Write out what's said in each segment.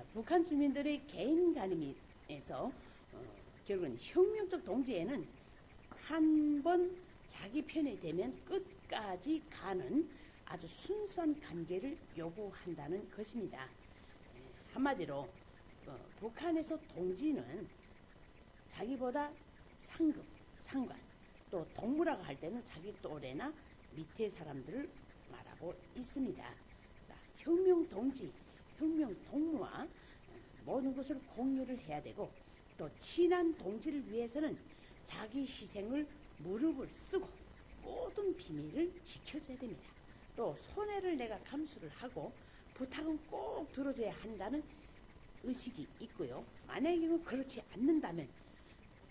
자, 북한 주민들의 개인 가림에서 결국은 혁명적 동지에는 한 번 자기 편이 되면 끝까지 가는 아주 순수한 관계를 요구한다는 것입니다. 한마디로 북한에서 동지는 자기보다 상급, 상관, 또 동무라고 할 때는 자기 또래나 밑에 사람들을 말하고 있습니다. 자, 혁명 동지, 혁명 동무와 모든 것을 공유를 해야 되고, 또 친한 동지를 위해서는 자기 희생을 무릎을 쓰고 모든 비밀을 지켜줘야 됩니다. 또 손해를 내가 감수를 하고 부탁은 꼭 들어줘야 한다는 의식이 있고요. 만약에 그렇지 않는다면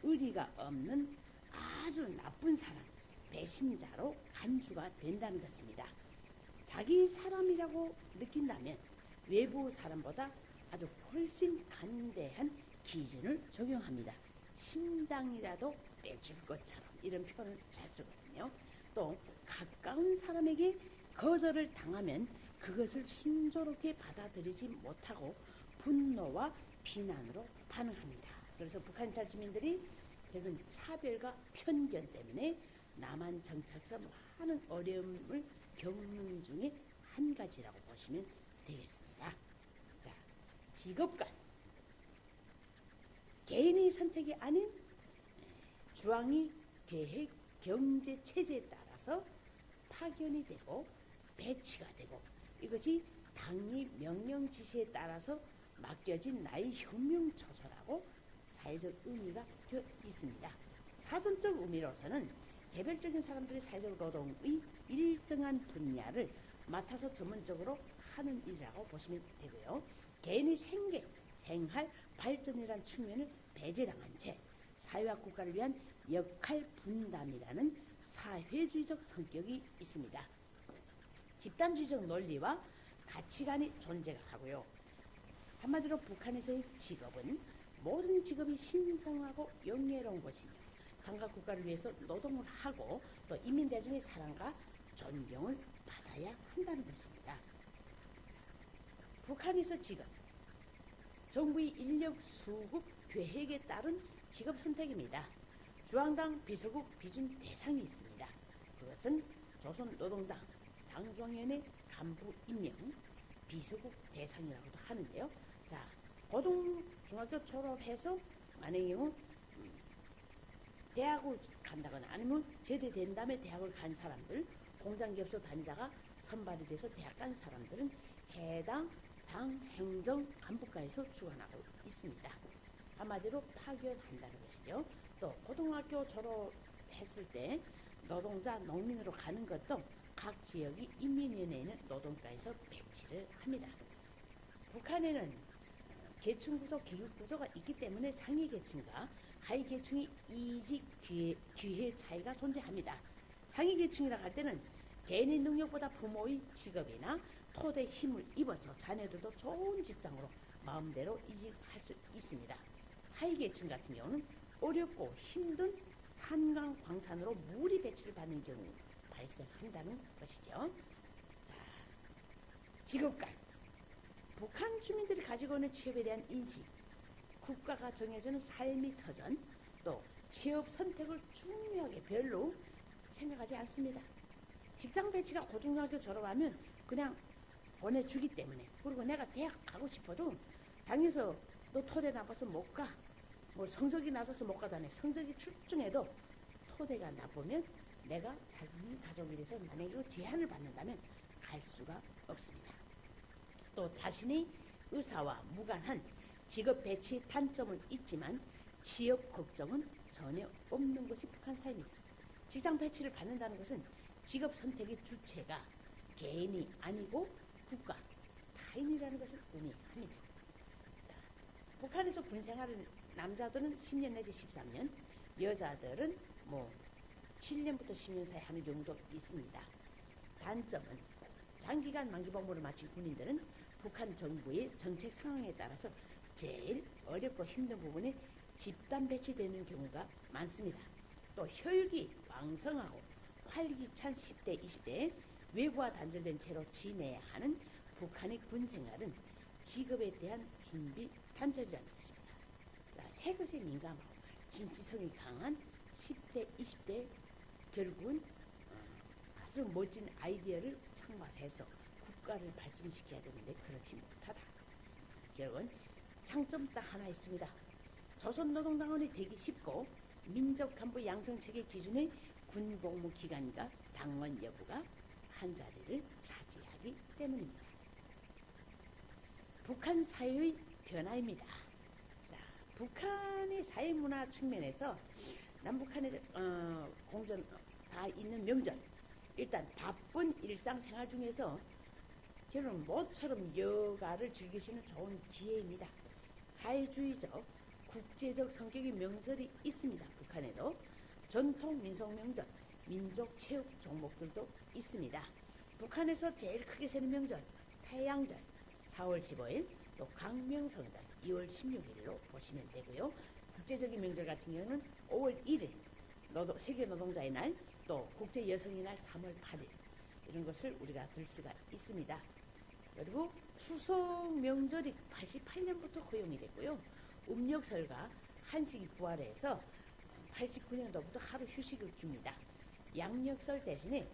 의리가 없는 아주 나쁜 사람, 배신자로 간주가 된다는 것입니다. 자기 사람이라고 느낀다면 외부 사람보다 아주 훨씬 간대한 기준을 적용합니다. 심장이라도 빼줄 것처럼, 이런 표현을 잘 쓰거든요. 또 가까운 사람에게 거절을 당하면 그것을 순조롭게 받아들이지 못하고 분노와 비난으로 반응합니다. 그래서 북한 주민들이 결국 차별과 편견 때문에 남한 정착에서 많은 어려움을 겪는 중에 한 가지라고 보시면 되겠습니다. 자, 직업관. 개인의 선택이 아닌 주황의 계획, 경제 체제에 따라서 파견이 되고 배치가 되고, 이것이 당의 명령 지시에 따라서 맡겨진 나의 혁명 초소라고 사회적 의미가 되어 있습니다. 사전적 의미로서는 개별적인 사람들의 사회적 노동의 일정한 분야를 맡아서 전문적으로 하는 일이라고 보시면 되고요. 개인의 생계, 생활, 발전이라는 측면을 배제당한 채 사회와 국가를 위한 역할 분담이라는 사회주의적 성격이 있습니다. 집단주의적 논리와 가치관이 존재하고요. 한마디로 북한에서의 직업은 모든 직업이 신성하고 영예로운 것이며 강각 국가를 위해서 노동을 하고 또 인민대중의 사랑과 존경을 받아야 한다는 것입니다. 북한에서 직업, 정부의 인력 수급 계획에 따른 직업 선택입니다. 중앙당 비서국 비준 대상이 있습니다. 그것은 조선노동당 당중위원회 간부 임명 비서국 대상이라고도 하는데요. 자, 고등 중학교 졸업해서 만약에 대학을 간다거나 아니면 제대된 다음에 대학을 간 사람들, 공장기업소 다니다가 선발이 돼서 대학 간 사람들은 해당 당 행정 간부과에서 주관하고 있습니다. 한마디로 파견한다는 것이죠. 또 고등학교 졸업했을 때 노동자, 농민으로 가는 것도 각 지역의 인민위원회에는 노동과에서 배치를 합니다. 북한에는 계층구조, 계급구조가 있기 때문에 상위 계층과 하위 계층의 이직 기회 차이가 존재합니다. 상위 계층이라고 할 때는 개인의 능력보다 부모의 직업이나 토대의 힘을 입어서 자녀들도 좋은 직장으로 마음대로 이직할 수 있습니다. 하위 계층 같은 경우는 어렵고 힘든 탄광 광산으로 무리 배치를 받는 경우 발생한다는 것이죠. 자, 직업관. 북한 주민들이 가지고 있는 취업에 대한 인식, 국가가 정해주는 삶의 터전, 또 취업 선택을 중요하게 별로 생각하지 않습니다. 직장 배치가 고등학교 졸업하면 그냥 보내주기 때문에, 그리고 내가 대학 가고 싶어도 당에서 너 토대 나빠서 못 가, 뭐 성적이 낮아서 못 가다네, 성적이 출중해도 토대가 나쁘면 내가 당연히 가족에 대해서 만약에 제한을 받는다면 갈 수가 없습니다. 또 자신의 의사와 무관한 직업 배치 단점은 있지만 취업 걱정은 전혀 없는 것이 북한 사회입니다. 직장 배치를 받는다는 것은 직업 선택의 주체가 개인이 아니고 국가, 타인이라는 것을 의미합니다. 자, 북한에서 군생활을 남자들은 10년 내지 13년, 여자들은 7년부터 10년 사이 하는 경우도 있습니다. 단점은 장기간 만기 복무를 마친 군인들은 북한 정부의 정책 상황에 따라서 제일 어렵고 힘든 부분에 집단 배치되는 경우가 많습니다. 또 혈기 왕성하고 활기찬 10대, 20대에 외부와 단절된 채로 지내야 하는 북한의 군 생활은 직업에 대한 준비 단절이라는 것입니다. 새 것에 민감하고 진취성이 강한 10대, 20대 결국은 아주 멋진 아이디어를 창발해서 국가를 발전시켜야 되는데 그렇지 못하다. 결국은 장점 딱 하나 있습니다. 조선노동당원이 되기 쉽고 민족간부 양성체계 기준의 군복무 기간과 당원 여부가 한 자리를 차지하기 때문입니다. 북한 사회의 변화입니다. 자, 북한의 사회문화 측면에서 남북한의 공전 다 있는 명절, 일단 바쁜 일상생활 중에서 결혼 모처럼 여가를 즐기시는 좋은 기회입니다. 사회주의적, 국제적 성격의 명절이 있습니다. 북한에도 전통 민속 명절, 민족 체육 종목들도 있습니다. 북한에서 제일 크게 세는 명절, 태양절 4월 15일, 또 강명성절 2월 16일로 보시면 되고요. 국제적인 명절 같은 경우는 5월 1일 세계노동자의 날, 또 국제여성의 날 3월 8일 이런 것을 우리가 들 수가 있습니다. 그리고 추석 명절이 88년부터 허용이 됐고요. 음력설과 한식이 부활해서 89년도부터 하루 휴식을 줍니다. 양력설 대신에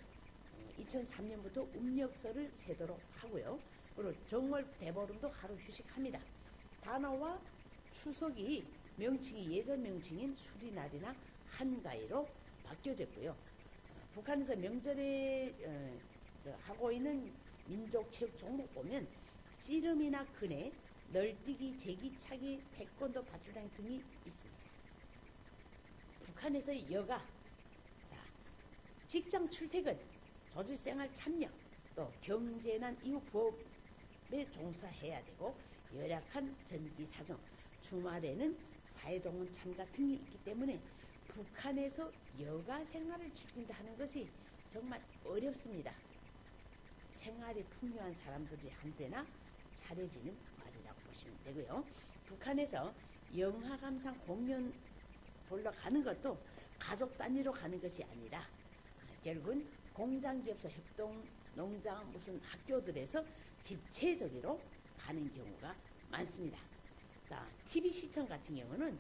2003년부터 음력설을 세도록 하고요. 그리고 정월 대보름도 하루 휴식합니다. 단어와 추석이 명칭이 예전 명칭인 수리날이나 한가위로 바뀌어졌고요. 북한에서 명절에 하고 있는 민족 체육 종목 보면 씨름이나 근해, 널뛰기, 제기차기, 태권도, 밧줄다리 등이 있습니다. 북한에서의 여가, 자, 직장 출퇴근, 조직생활 참여, 또 경제난 이후 부업에 종사해야 되고 열악한 전기사정, 주말에는 사회동원 참가 등이 있기 때문에 북한에서 여가 생활을 즐긴다 하는 것이 정말 어렵습니다. 생활이 풍요한 사람들이 한테나 잘해지는 말이라고 보시면 되고요. 북한에서 영화 감상 공연 보러 가는 것도 가족 단위로 가는 것이 아니라 결국은 공장기업소 협동 농장 무슨 학교들에서 집체적으로 가는 경우가 많습니다. TV 시청 같은 경우는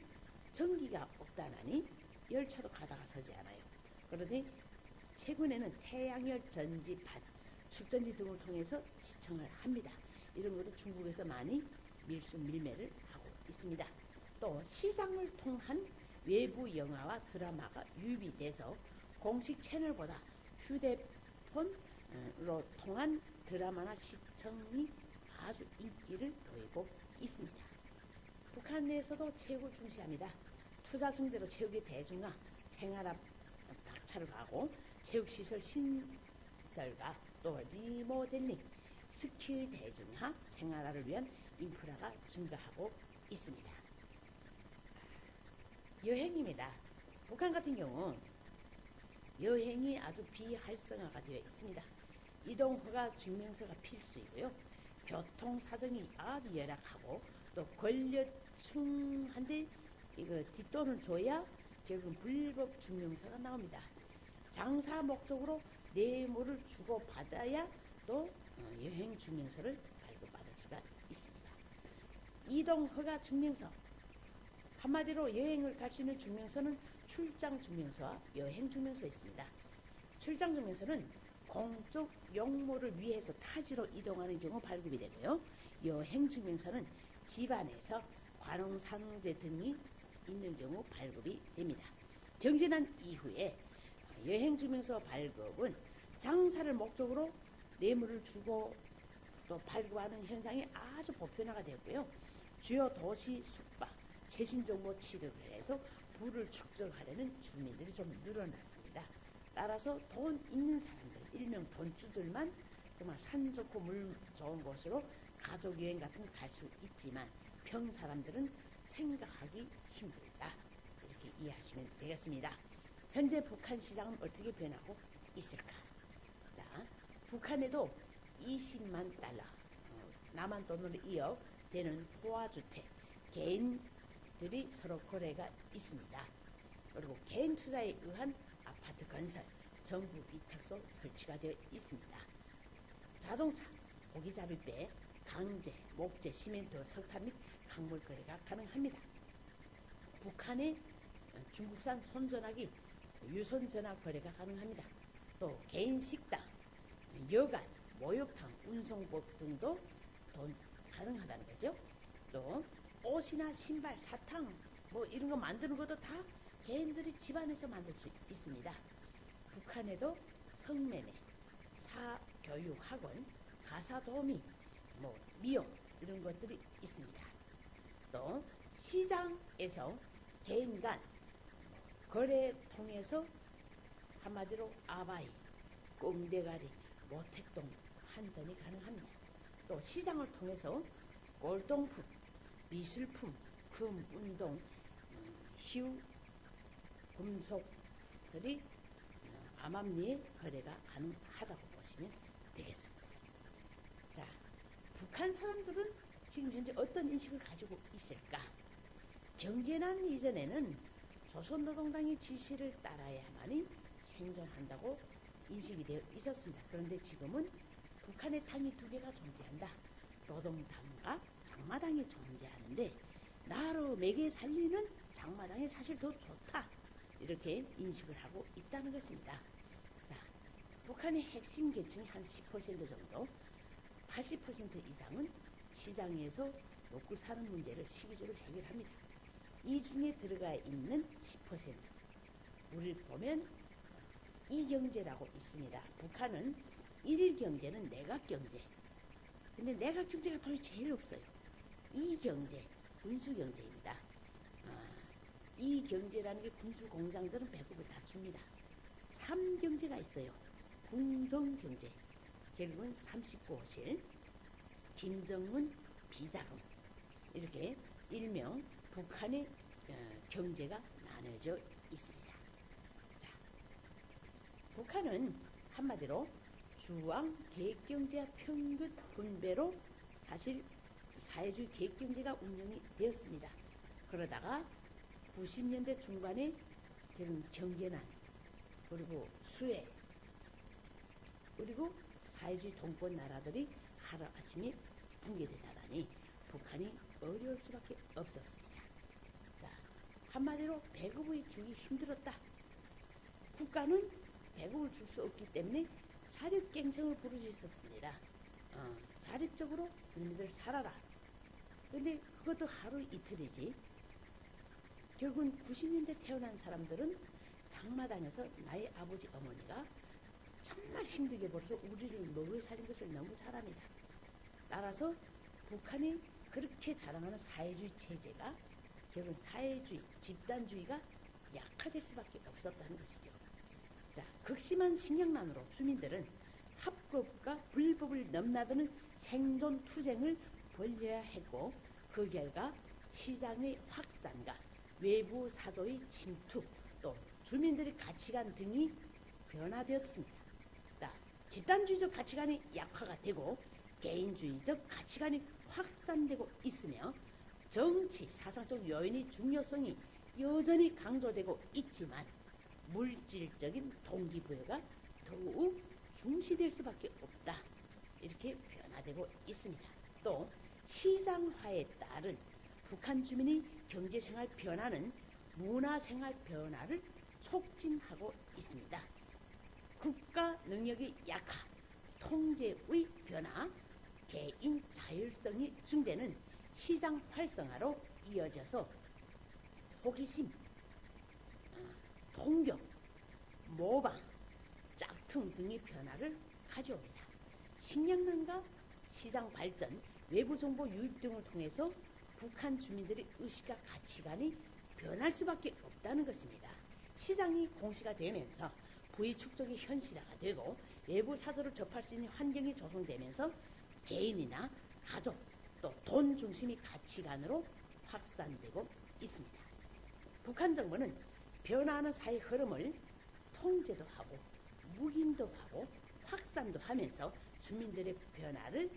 전기가 없다나니 열차도 가다가 서지 않아요. 그러니 최근에는 태양열 전지판, 축전지 등을 통해서 시청을 합니다. 이런 것도 중국에서 많이 밀수밀매를 하고 있습니다. 또 시상을 통한 외부 영화와 드라마가 유입이 돼서 공식 채널보다 휴대폰으로 통한 드라마나 시청이 아주 인기를 보이고 있습니다. 북한에서도 체육을 중시합니다. 투자 승대로 체육의 대중화, 생활압 박차를 가고 체육시설 신설과 또 리모델링, 스키의 대중화, 생활화를 위한 인프라가 증가하고 있습니다. 여행입니다. 북한 같은 경우 여행이 아주 비활성화가 되어 있습니다. 이동허가 증명서가 필수이고요. 교통사정이 아주 열악하고 또 권력층한테 이거 뒷돈을 줘야 결국 불법 증명서가 나옵니다. 장사 목적으로 뇌물을 주고 받아야 또 여행 증명서를 발급받을 수가 있습니다. 이동 허가 증명서, 한마디로 여행을 갈 수 있는 증명서는 출장 증명서와 여행 증명서 있습니다. 출장 증명서는 공적 용무를 위해서 타지로 이동하는 경우 발급이 되고요. 여행 증명서는 집안에서 관홍상제 등이 있는 경우 발급이 됩니다. 경제난 이후에 여행 증명서 발급은 장사를 목적으로 뇌물을 주고 또 발급하는 현상이 아주 보편화가 되었고요. 주요 도시 숙박, 최신정보 취득을 해서 부를 축적하려는 주민들이 좀 늘어났습니다. 따라서 돈 있는 사람들, 일명 돈주들만 정말 산 좋고 물 좋은 곳으로 가족 여행 같은 거 갈 수 있지만 평 사람들은 생각하기 힘들다. 이렇게 이해하시면 되겠습니다. 현재 북한 시장은 어떻게 변하고 있을까? 자, 북한에도 20만 달러, 남한 돈으로 2억 되는 호화주택, 개인들이 서로 거래가 있습니다. 그리고 개인 투자에 의한 아파트 건설, 정부 위탁소 설치가 되어 있습니다. 자동차, 고기잡이배, 강제, 목재, 시멘트, 석탄 및 광물 거래가 가능합니다. 북한의 중국산 손전화기, 유선 전화 거래가 가능합니다. 또 개인 식당, 여관, 목욕탕, 운송법 등도 가능하다는 거죠. 또 옷이나 신발, 사탕 이런 거 만드는 것도 다 개인들이 집안에서 만들 수 있습니다. 북한에도 성매매, 사교육학원, 가사도우미, 미용 이런 것들이 있습니다. 또 시장에서 개인 간 거래 통해서 한마디로 아바이, 꽁대가리, 모택동 환전이 가능합니다. 또 시장을 통해서 골동품, 미술품, 금, 운동, 희우, 금속들이 암암리에 거래가 가능하다고 보시면 되겠습니다. 자, 북한 사람들은 지금 현재 어떤 인식을 가지고 있을까? 경제난 이전에는 조선노동당의 지시를 따라야만이 생존한다고 인식이 되어 있었습니다. 그런데 지금은 북한의 당이 두 개가 존재한다. 노동당과 장마당이 존재하는데 나로 매개 살리는 장마당이 사실 더 좋다. 이렇게 인식을 하고 있다는 것입니다. 자, 북한의 핵심 계층이 한 10% 정도, 80% 이상은 시장에서 먹고 사는 문제를 시기적으로 해결합니다. 이 중에 들어가 있는 10%, 우리를 보면 이경제라고 있습니다. 북한은 일경제는 내각경제. 근데 내각경제가 돈이 제일 없어요. 이경제, 군수경제입니다. 이 경제라는 게 군수 공장들은 배급을 다 줍니다. 3경제가 있어요. 궁정경제, 결국은 39호실, 김정은 비자금, 이렇게 일명 북한의 경제가 나눠져 있습니다. 자, 북한은 한마디로 주왕 계획경제와 평균 분배로 사실 사회주의 계획경제가 운영이 되었습니다. 그러다가 90년대 중반에 되는 경제난, 그리고 수해, 그리고 사회주의 동포 나라들이 하루아침에 붕괴되다라니 북한이 어려울 수밖에 없었습니다. 자, 한마디로 배급을 주기 힘들었다. 국가는 배급을 줄 수 없기 때문에 자립갱생을 부르짖었습니다. 자립적으로 너희들 살아라. 근데 그것도 하루 이틀이지. 결국은 90년대 태어난 사람들은 장마당에서 나의 아버지 어머니가 정말 힘들게 벌어서 우리를 먹여 살린 것을 너무 잘 압니다. 따라서 북한이 그렇게 자랑하는 사회주의 체제가 결국은 사회주의, 집단주의가 약화될 수밖에 없었다는 것이죠. 자, 극심한 식량난으로 주민들은 합법과 불법을 넘나드는 생존 투쟁을 벌여야 했고, 그 결과 시장의 확산과 외부 사조의 침투, 또 주민들의 가치관 등이 변화되었습니다. 집단주의적 가치관이 약화가 되고 개인주의적 가치관이 확산되고 있으며 정치, 사상적 요인의 중요성이 여전히 강조되고 있지만 물질적인 동기부여가 더욱 중시될 수밖에 없다. 이렇게 변화되고 있습니다. 또 시장화에 따른 북한 주민의 경제생활 변화는 문화생활 변화를 촉진하고 있습니다. 국가 능력의 약화, 통제의 변화, 개인 자율성이 증대는 시장 활성화로 이어져서 호기심, 동경, 모방, 짝퉁 등의 변화를 가져옵니다. 식량난과 시장 발전, 외부 정보 유입 등을 통해서 북한 주민들의 의식과 가치관이 변할 수밖에 없다는 것입니다. 시장이 공시가 되면서 부의 축적이 현실화가 되고 외부 사조를 접할 수 있는 환경이 조성되면서 개인이나 가족, 또 돈 중심의 가치관으로 확산되고 있습니다. 북한 정부는 변화하는 사회 흐름을 통제도 하고 묵인도 하고 확산도 하면서 주민들의 변화를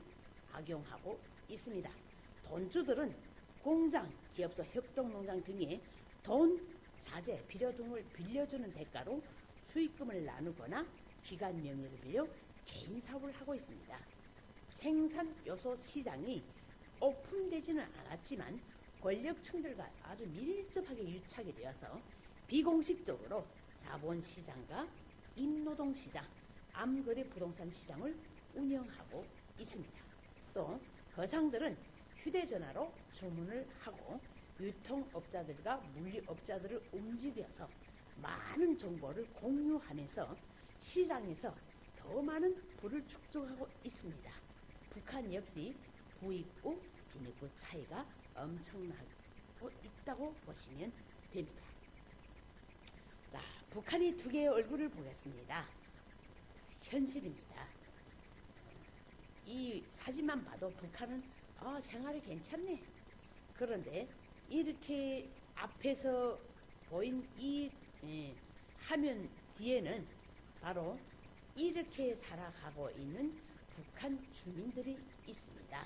악용하고 있습니다. 돈주들은 공장, 기업소, 협동농장 등의 돈, 자재, 비료 등을 빌려주는 대가로 수익금을 나누거나 기관 명의를 빌려 개인 사업을 하고 있습니다. 생산 요소 시장이 오픈되지는 않았지만 권력층들과 아주 밀접하게 유착이 되어서 비공식적으로 자본시장과 임노동시장, 암거래 부동산 시장을 운영하고 있습니다. 또 거상들은 휴대전화로 주문을 하고 유통업자들과 물류업자들을 움직여서 많은 정보를 공유하면서 시장에서 더 많은 부를 축적하고 있습니다. 북한 역시 부익부, 빈익부 차이가 엄청나고 있다고 보시면 됩니다. 자, 북한이 두 개의 얼굴을 보겠습니다. 현실입니다. 이 사진만 봐도 북한은 생활이 괜찮네. 그런데 이렇게 앞에서 보인 이 화면 뒤에는 바로 이렇게 살아가고 있는 북한 주민들이 있습니다.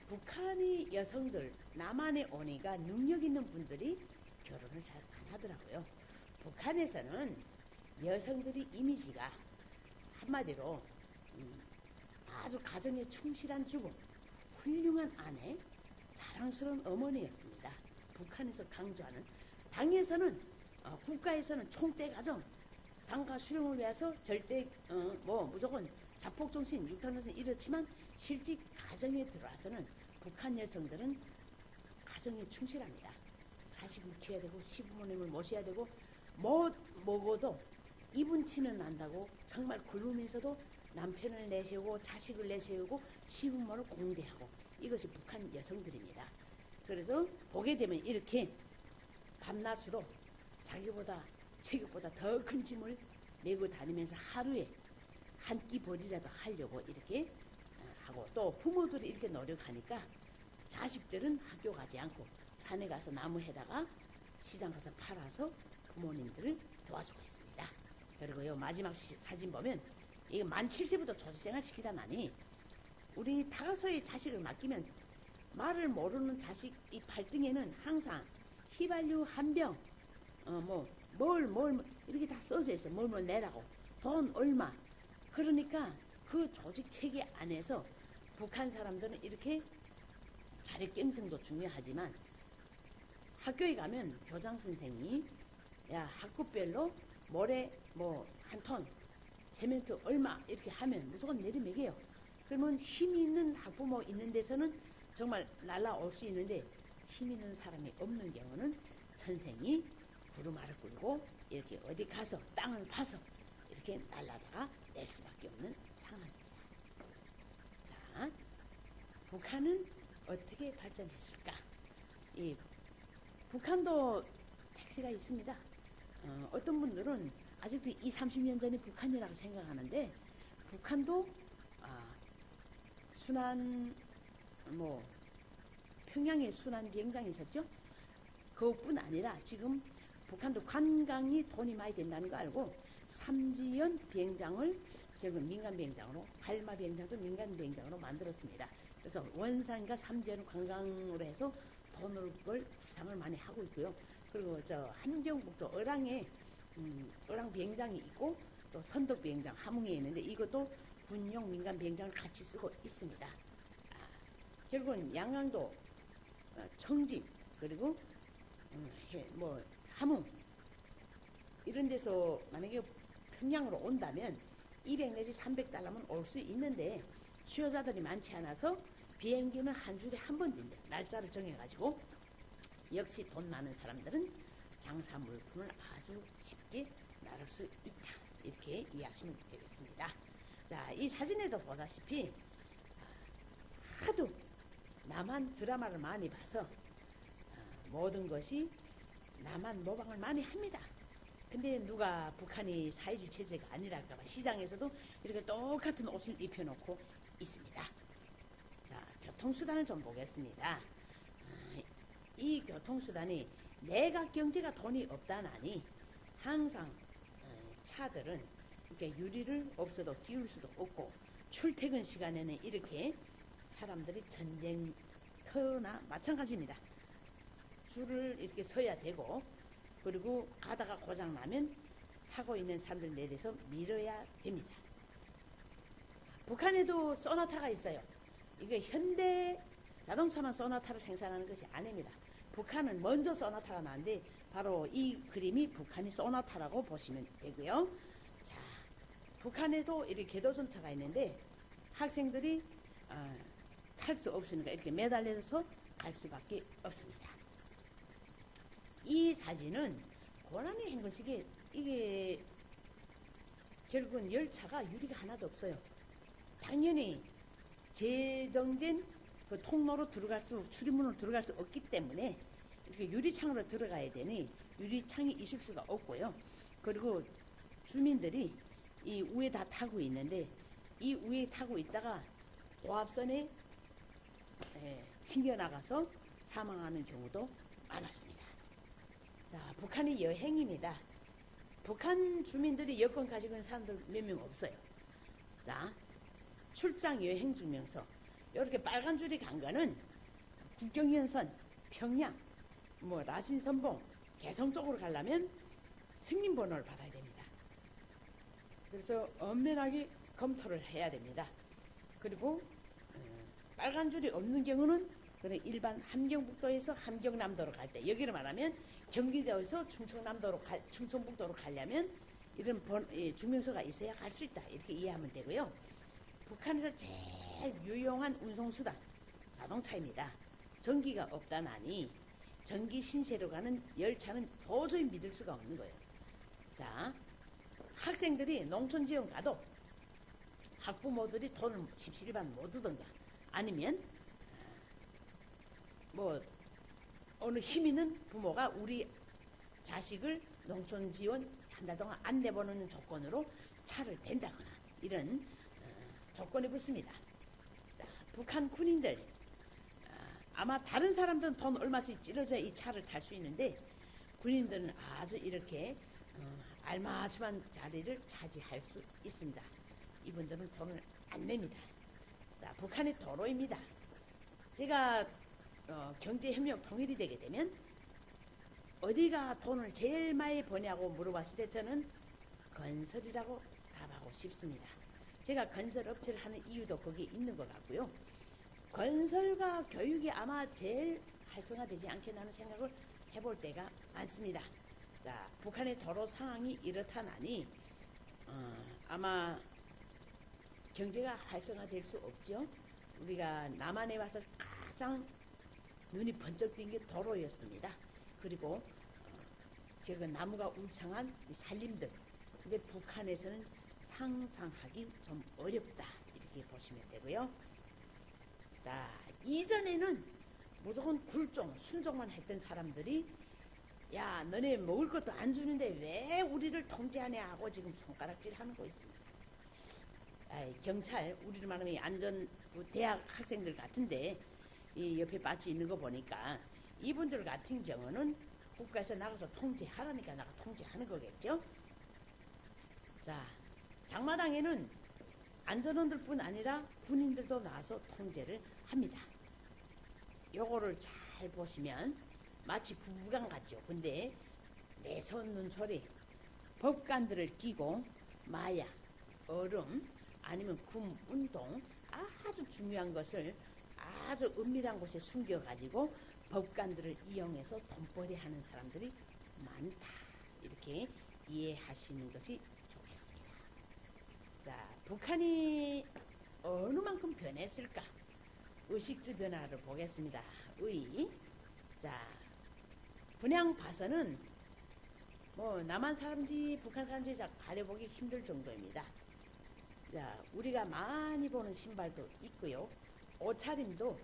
북한의 여성들, 남한에 오니까 능력 있는 분들이 결혼을 잘 안 하더라고요. 북한에서는 여성들의 이미지가 한마디로 아주 가정에 충실한 주부, 훌륭한 아내, 자랑스러운 어머니였습니다. 북한에서 강조하는 당에서는 국가에서는 총대 가정, 당과 수령을 위해서 절대 무조건 자폭정신, 육탄정신 이렇지만 실제 가정에 들어와서는 북한 여성들은 가정에 충실합니다. 자식을 키워야 되고 시부모님을 모셔야 되고 못 먹어도 입은 티는 난다고 정말 굶으면서도 남편을 내세우고 자식을 내세우고 시부모를 공대하고 이것이 북한 여성들입니다. 그래서 보게 되면 이렇게 밤낮으로 자기보다 체격보다 더 큰 짐을 메고 다니면서 하루에 한 끼 벌이라도 하려고 이렇게 하고 또 부모들이 이렇게 노력하니까 자식들은 학교 가지 않고 산에 가서 나무 해다가 시장 가서 팔아서 부모님들을 도와주고 있습니다. 그리고 요 마지막 사진 보면 이게 만 7세부터 조직생활 시키다 나니 우리 다가서의 자식을 맡기면 말을 모르는 자식 이 발등에는 항상 휘발유 한 병, 뭘 이렇게 다 써져 있어요. 뭘 내라고 돈 얼마. 그러니까 그 조직 체계 안에서 북한 사람들은 이렇게 자력경쟁도 중요하지만 학교에 가면 교장 선생이 야 학급별로 모래 한 톤, 세멘트 얼마 이렇게 하면 무조건 내리매겨요. 그러면 힘 있는 학부모 있는 데서는 정말 날라올 수 있는데 힘 있는 사람이 없는 경우는 선생이 구루마를 끌고 이렇게 어디 가서 땅을 파서 이렇게 날라다가 낼 수밖에 없는 상황입니다. 자, 북한은 어떻게 발전했을까? 이 북한도 택시가 있습니다. 어떤 분들은 아직도 20-30년 전에 북한이라고 생각하는데 북한도 순환 평양에 순환 비행장이 있었죠. 그것뿐 아니라 지금 북한도 관광이 돈이 많이 된다는 거 알고 삼지연 비행장을 결국 민간 비행장으로 할마 비행장도 민간 비행장으로 만들었습니다. 그래서 원산과 삼지연 관광으로 해서 돈을 벌 구상을 많이 하고 있고요. 그리고 저 함경북도 어랑에 어랑 비행장이 있고 또 선덕 비행장 함흥에 있는데 이것도 군용 민간 비행장을 같이 쓰고 있습니다. 결국은 양양도 청진 그리고 함흥 이런 데서 만약에 평양으로 온다면 200 내지 300달러면 올 수 있는데 수요자들이 많지 않아서 비행기는 한 주에 한 번 뛴대요. 날짜를 정해가지고 역시 돈 많은 사람들은 장사 물품을 아주 쉽게 나를 수 있다. 이렇게 이해하시면 되겠습니다. 자, 이 사진에도 보다시피 하도 남한 드라마를 많이 봐서 모든 것이 남한 모방을 많이 합니다. 근데 누가 북한이 사회주의 체제가 아니랄까봐 시장에서도 이렇게 똑같은 옷을 입혀놓고 있습니다. 자, 교통수단을 좀 보겠습니다. 이 교통수단이 내각 경제가 돈이 없다나니 항상 차들은 이렇게 유리를 없어도 띄울 수도 없고 출퇴근 시간에는 이렇게 사람들이 전쟁터나 마찬가지입니다. 줄을 이렇게 서야 되고 그리고 가다가 고장나면 타고 있는 사람들 내려서 밀어야 됩니다. 북한에도 소나타가 있어요. 이게 현대 자동차만 소나타를 생산하는 것이 아닙니다. 북한은 먼저 소나타가 나는데 바로 이 그림이 북한이 소나타라고 보시면 되고요. 자, 북한에도 이렇게 궤도전차가 있는데 학생들이 탈 수 없으니까 이렇게 매달려서 갈 수밖에 없습니다. 이 사진은 고라니 행군식에 이게 결국은 열차가 유리가 하나도 없어요. 당연히 제정된 그 통로로 출입문으로 들어갈 수 없기 때문에 이렇게 유리창으로 들어가야 되니 유리창이 있을 수가 없고요. 그리고 주민들이 이 위에 다 타고 있는데 이 위에 타고 있다가 고압선에 튕겨나가서 사망하는 경우도 많았습니다. 자, 북한의 여행입니다. 북한 주민들이 여권 가지고 있는 사람들 몇 명 없어요. 자, 출장 여행 증명서. 이렇게 빨간 줄이 간 거는 국경연선, 평양, 라신선봉, 개성 쪽으로 가려면 승인번호를 받아야 됩니다. 그래서 엄연하게 검토를 해야 됩니다. 그리고 빨간 줄이 없는 경우는 그런 일반 함경북도에서 함경남도로 갈 때, 여기를 말하면 경기도에서 충청북도로 가려면 이런 증명서가 있어야 갈 수 있다. 이렇게 이해하면 되고요. 북한에서 제일 유용한 운송수단, 자동차입니다. 전기가 없다나니 전기 신세로 가는 열차는 도저히 믿을 수가 없는 거예요. 자, 학생들이 농촌지원 가도 학부모들이 돈을 십시일반 못 주던가 아니면 어느 힘 있는 부모가 우리 자식을 농촌지원 한 달 동안 안 내보내는 조건으로 차를 댄다거나 이런 조건이 붙습니다. 자, 북한 군인들 아마 다른 사람들은 돈 얼마씩 찌르져야 이 차를 탈 수 있는데 군인들은 아주 이렇게 알맞은 자리를 차지할 수 있습니다. 이분들은 돈을 안 냅니다. 자, 북한의 도로입니다. 제가 경제협력 통일이 되게 되면 어디가 돈을 제일 많이 버냐고 물어봤을 때 저는 건설이라고 답하고 싶습니다. 제가 건설업체를 하는 이유도 거기에 있는 것 같고요. 건설과 교육이 아마 제일 활성화되지 않겠나 하는 생각을 해볼 때가 많습니다. 자, 북한의 도로 상황이 이렇다나니 아마 경제가 활성화될 수 없죠. 우리가 남한에 와서 가장 눈이 번쩍 띈 게 도로였습니다. 그리고 지금 나무가 울창한 산림들. 근데 북한에서는 상상하기 좀 어렵다. 이렇게 보시면 되고요. 자, 이전에는 무조건 굴종, 순종만 했던 사람들이 야, 너네 먹을 것도 안 주는데 왜 우리를 통제하냐 하고 지금 손가락질 하는 거 있습니다. 경찰, 우리를 말하면 안전 대학 학생들 같은데 이 옆에 바치 있는 거 보니까 이분들 같은 경우는 국가에서 나가서 통제하라니까 나가 통제하는 거겠죠. 자, 장마당에는 안전원들뿐 아니라 군인들도 나와서 통제를 합니다. 요거를 잘 보시면 마치 부부간 같죠. 근데 내손는 소리, 법관들을 끼고 마약, 얼음, 아니면 금, 운동 아주 중요한 것을 아주 은밀한 곳에 숨겨가지고 법관들을 이용해서 돈벌이 하는 사람들이 많다. 이렇게 이해하시는 것이 좋겠습니다. 자, 북한이 어느 만큼 변했을까? 의식주 변화를 보겠습니다. 자, 그냥 봐서는 남한 사람인지 북한 사람인지 가려보기 힘들 정도입니다. 자, 우리가 많이 보는 신발도 있고요. 옷차림도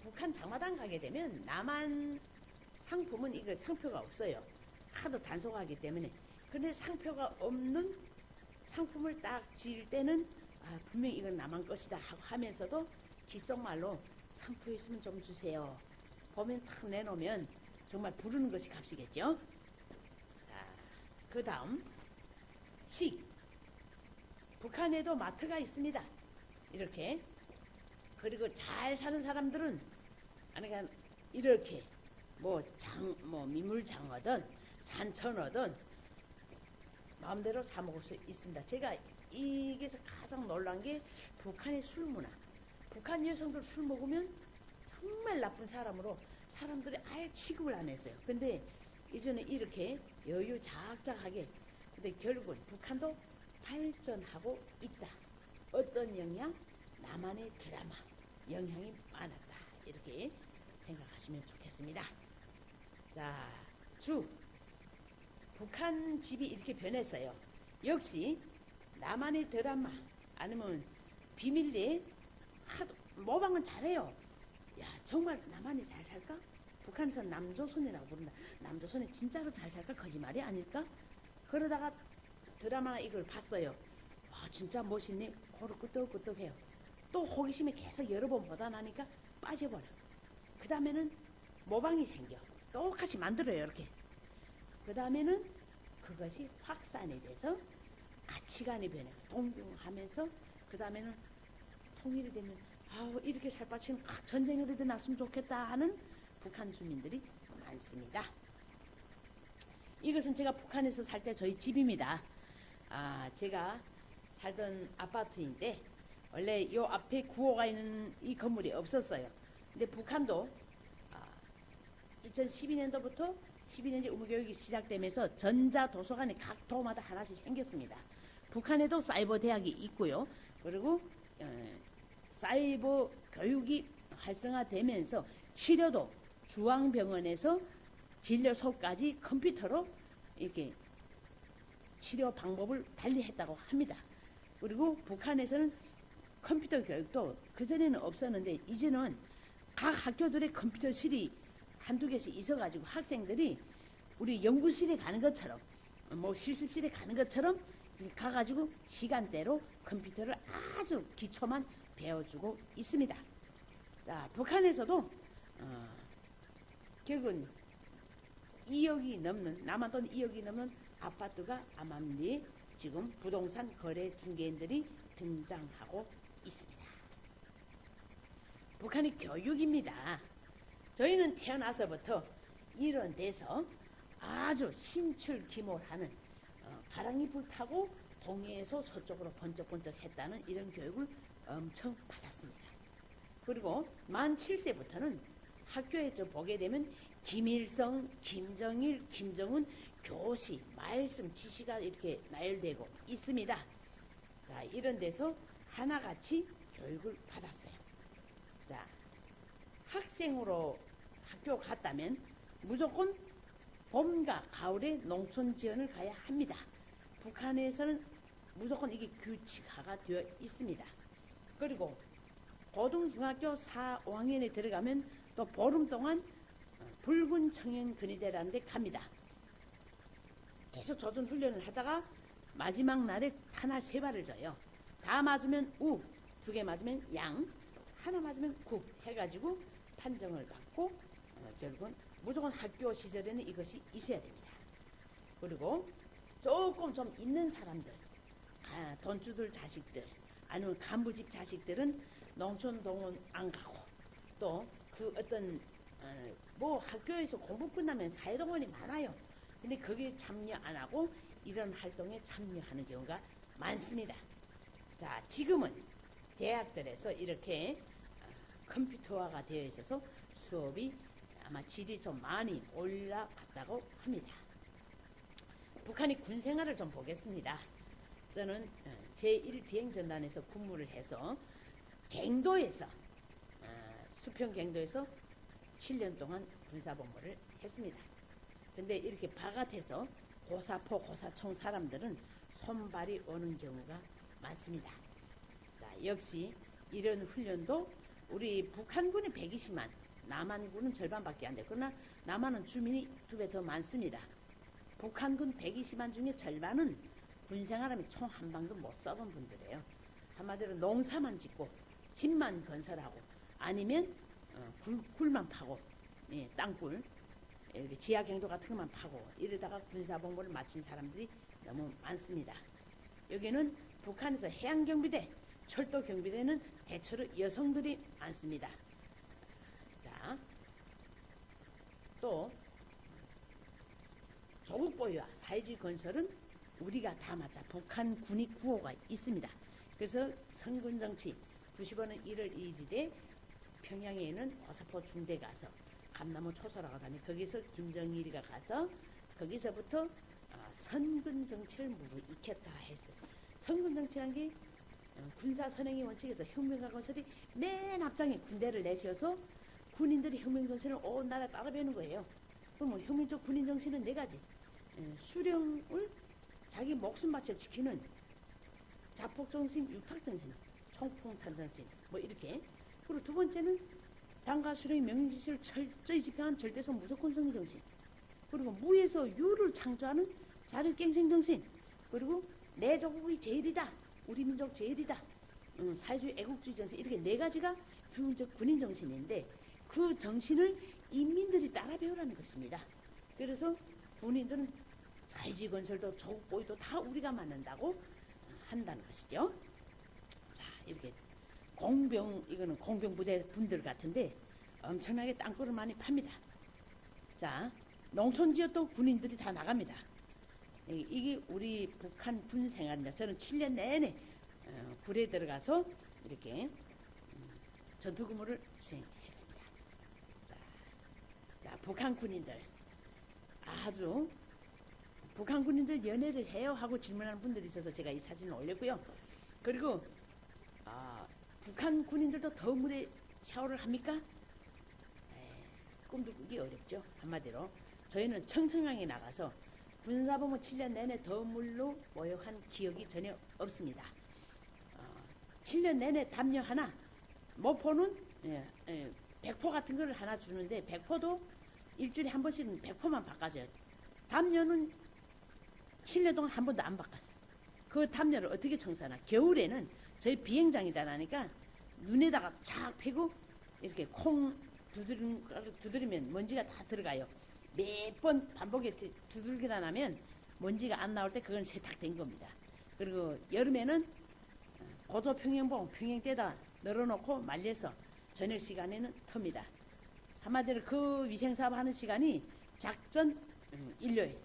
북한 장마당 가게 되면 남한 상품은 이거 상표가 없어요. 하도 단속하기 때문에. 그런데 상표가 없는 상품을 딱 지을 때는 분명히 이건 남한 것이다 하고 하면서도 귓속말로 상표 있으면 좀 주세요. 보면 탁 내놓으면 정말 부르는 것이 값이겠죠. 그 다음 식. 북한에도 마트가 있습니다. 이렇게. 그리고 잘 사는 사람들은 그러니까 이렇게 민물장어든 산천어든 마음대로 사 먹을 수 있습니다. 제가 이게서 가장 놀란 게 북한의 술 문화. 북한 여성들 술 먹으면 정말 나쁜 사람으로 사람들이 아예 취급을 안 했어요. 근데 이제는 이렇게 여유자학자하게, 근데 결국은 북한도 발전하고 있다. 어떤 영향? 나만의 드라마 영향이 많았다. 이렇게 생각하시면 좋겠습니다. 자, 북한 집이 이렇게 변했어요. 역시 나만의 드라마 아니면 비밀리에 하도 모방은 잘해요. 야, 정말 나만이 잘 살까? 북한에서 남조선이라고 부른다. 남조선이 진짜로 잘 살까? 거짓말이 아닐까? 그러다가 드라마나 이걸 봤어요. 와, 진짜 멋있네. 코를 끄덕끄덕해요. 또 호기심에 계속 여러 번 보다 나니까 빠져버려. 그 다음에는 모방이 생겨. 똑같이 만들어요. 이렇게. 그 다음에는 그것이 확산이 돼서 가치관이 변해. 동경하면서 그 다음에는 통일이 되면 아우, 이렇게 살 바치면 전쟁이라도 났으면 좋겠다 하는 북한 주민들이 많습니다. 이것은 제가 북한에서 살 때 저희 집입니다. 제가 살던 아파트인데 원래 요 앞에 구호가 있는 이 건물이 없었어요. 근데 북한도 2012년도부터 12년제 의무교육이 시작되면서 전자도서관이 각 도마다 하나씩 생겼습니다. 북한에도 사이버 대학이 있고요. 그리고 사이버 교육이 활성화되면서 치료도 중앙병원에서 진료 수업까지 컴퓨터로 이렇게 치료 방법을 달리했다고 합니다. 그리고 북한에서는 컴퓨터 교육도 그전에는 없었는데 이제는 각 학교들의 컴퓨터실이 한두 개씩 있어가지고 학생들이 우리 연구실에 가는 것처럼 뭐 실습실에 가는 것처럼 가가지고 시간대로 컴퓨터를 아주 기초만 배워주고 있습니다. 자, 북한에서도 결국은 2억이 넘는, 남한 돈 2억이 넘는 아파트가 암암리에 지금 부동산 거래 중개인들이 등장하고 있습니다. 북한의 교육입니다. 저희는 태어나서부터 이런 데서 아주 신출기몰하는 바람이 불타고 동해에서 서쪽으로 번쩍번쩍 했다는 이런 교육을 엄청 받았습니다. 그리고 만 7세부터는 학교에 좀 보게 되면 김일성, 김정일, 김정은 교시, 말씀, 지시가 이렇게 나열되고 있습니다. 자, 이런 데서 하나같이 교육을 받았어요. 자, 학생으로 학교 갔다면 무조건 봄과 가을에 농촌 지원을 가야 합니다. 북한에서는 무조건 이게 규칙화가 되어 있습니다. 그리고 고등중학교 4, 5학년에 들어가면 또 보름 동안 붉은 청년근위대라는 데 갑니다. 계속 조준 훈련을 하다가 마지막 날에 탄알 3발을 줘요. 다 맞으면 우, 2개 맞으면 양, 하나 맞으면 구 해가지고 판정을 받고 결국은 무조건 학교 시절에는 이것이 있어야 됩니다. 그리고 조금 좀 있는 사람들, 돈주들 자식들, 아니면 간부집 자식들은 농촌 동원 안 가고 또 그 어떤 뭐 학교에서 공부 끝나면 사회동원이 많아요. 근데 거기에 참여 안 하고 이런 활동에 참여하는 경우가 많습니다. 자, 지금은 대학들에서 이렇게 컴퓨터화가 되어 있어서 수업이 아마 질이 좀 많이 올라갔다고 합니다. 북한의 군 생활을 좀 보겠습니다. 저는 제1비행전단에서 근무를 해서 갱도에서 수평 갱도에서 7년 동안 군사복무를 했습니다. 근데 이렇게 바깥에서 고사포, 고사총 사람들은 손발이 오는 경우가 많습니다. 자, 역시 이런 훈련도 우리 북한군이 120만, 남한군은 절반밖에 안 돼요. 그러나 남한은 주민이 2배 더 많습니다. 북한군 120만 중에 절반은 군생활하면 총 한 방도 못 써본 분들이에요. 한마디로 농사만 짓고 집만 건설하고 아니면 굴만 파고, 예, 땅굴, 이렇게 지하경도 같은 것만 파고 이러다가 군사복무를 마친 사람들이 너무 많습니다. 여기는 북한에서 해양경비대, 철도경비대는 대체로 여성들이 많습니다. 자, 또 조국 보유와 사회주의 건설은 우리가 다 맞아 북한 군익 구호가 있습니다. 그래서 선군 정치 95년 1월 2일에 평양에 있는 고사포 중대 가서 감나무 초소라고 하니 거기서 김정일이가 가서 거기서부터 선군 정치를 무르익혔다 했어요. 선군 정치란 게 군사 선행의 원칙에서 혁명과 건설이 맨 앞장에 군대를 내세워서 군인들이 혁명 정신을 온 나라 따라 배우는 거예요. 그럼 혁명적 군인 정신은 네 가지. 수령을 자기 목숨 바쳐 지키는 자폭 정신, 육탁 정신, 총폭탄 정신, 뭐 이렇게. 그리고 두 번째는 당과 수령의 명령지시를 철저히 집행한 절대성 무조건성의 정신. 그리고 무에서 유를 창조하는 자력갱생 정신. 그리고 내 조국이 제일이다. 우리 민족 제일이다. 사회주의 애국주의 정신. 이렇게 네 가지가 혁명적 군인 정신인데 그 정신을 인민들이 따라 배우라는 것입니다. 그래서 군인들은 사회주의 건설도 조국 보위도 다 우리가 만든다고 한다는 것이죠. 자, 이렇게 이거는 공병부대 분들 같은데 엄청나게 땅굴을 많이 팝니다. 자, 농촌 지역도 군인들이 다 나갑니다. 이게 우리 북한 군 생활입니다. 저는 7년 내내 굴에 들어가서 이렇게 전투 근무를 수행했습니다. 자, 북한 군인들 아주 북한 군인들 연애를 해요 하고 질문하는 분들이 있어서 제가 이 사진을 올렸고요. 그리고 북한 군인들도 더운 물에 샤워를 합니까? 꿈도 꾸기 어렵죠. 한마디로 저희는 청청항에 나가서 군사복무 7년 내내 더운 물로 모욕한 기억이 전혀 없습니다. 7년 내내 담요 하나, 모포는 백포 같은 거를 하나 주는데 백포도 일주일에 한 번씩은 백포만 바꿔줘요. 담요는 7년 동안 한 번도 안 바꿨어요. 그 담요를 어떻게 청소하나? 겨울에는 저희 비행장이다 나니까 눈에다가 착 패고 이렇게 콩 두드리면 먼지가 다 들어가요. 몇 번 반복에 두들기다 나면 먼지가 안 나올 때 그건 세탁된 겁니다. 그리고 여름에는 고조 평행봉 평행대다 널어놓고 말려서 저녁 시간에는 텁니다. 한마디로 그 위생사업 하는 시간이 작전 일요일.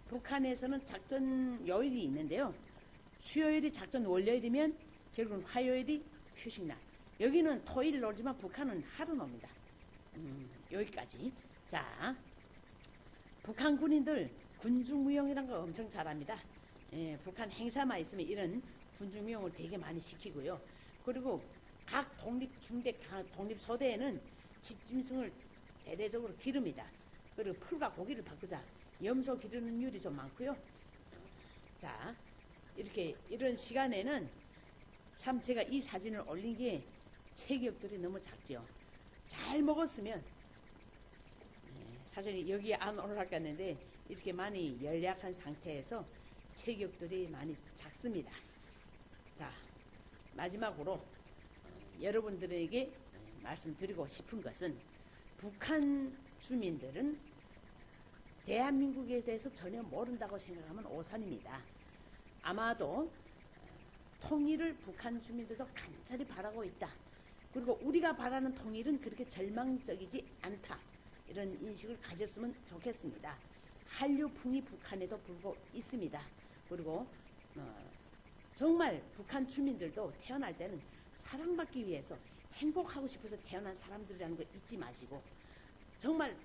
북한에서는 작전 요일이 있는데요. 수요일이 작전 월요일이면 결국은 화요일이 휴식날. 여기는 토일 놀지만 북한은 하루 놉니다. 여기까지. 자, 북한 군인들 군중무용이라는 거 엄청 잘합니다. 북한 행사만 있으면 이런 군중무용을 되게 많이 시키고요. 그리고 각 독립중대, 독립소대에는 집짐승을 대대적으로 기릅니다. 그리고 풀과 고기를 바꾸자. 염소 기르는 율이 좀 많고요. 자, 이런 시간에는 참 제가 이 사진을 올린 게 체격들이 너무 작죠. 잘 먹었으면 사실 여기에 안 올라갔는데 이렇게 많이 연약한 상태에서 체격들이 많이 작습니다. 자, 마지막으로 여러분들에게 말씀드리고 싶은 것은 북한 주민들은 대한민국에 대해서 전혀 모른다고 생각하면 오산입니다. 아마도 통일을 북한 주민들도 간절히 바라고 있다. 그리고 우리가 바라는 통일은 그렇게 절망적이지 않다. 이런 인식을 가졌으면 좋겠습니다. 한류풍이 북한에도 불고 있습니다. 그리고 정말 북한 주민들도 태어날 때는 사랑받기 위해서 행복하고 싶어서 태어난 사람들이라는 거 잊지 마시고 정말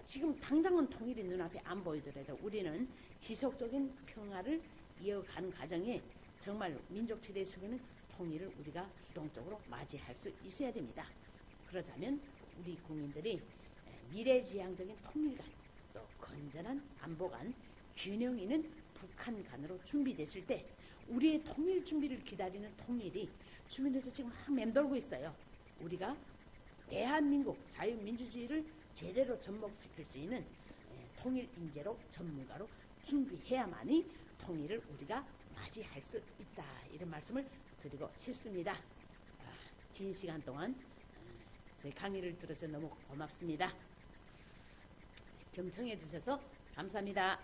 지금 당장은 통일이 눈앞에 안 보이더라도 우리는 지속적인 평화를 이어가는 과정에 정말 민족 최대의 수비는 통일을 우리가 주동적으로 맞이할 수 있어야 됩니다. 그러자면 우리 국민들이 미래지향적인 통일관, 또 건전한 안보관, 균형 있는 북한관으로 준비됐을 때 우리의 통일 준비를 기다리는 통일이 주민에서 지금 막 맴돌고 있어요. 우리가 대한민국 자유민주주의를 제대로 접목시킬 수 있는 통일 인재로 전문가로 준비해야만이 통일을 우리가 맞이할 수 있다. 이런 말씀을 드리고 싶습니다. 긴 시간 동안 저희 강의를 들어서 너무 고맙습니다. 경청해 주셔서 감사합니다.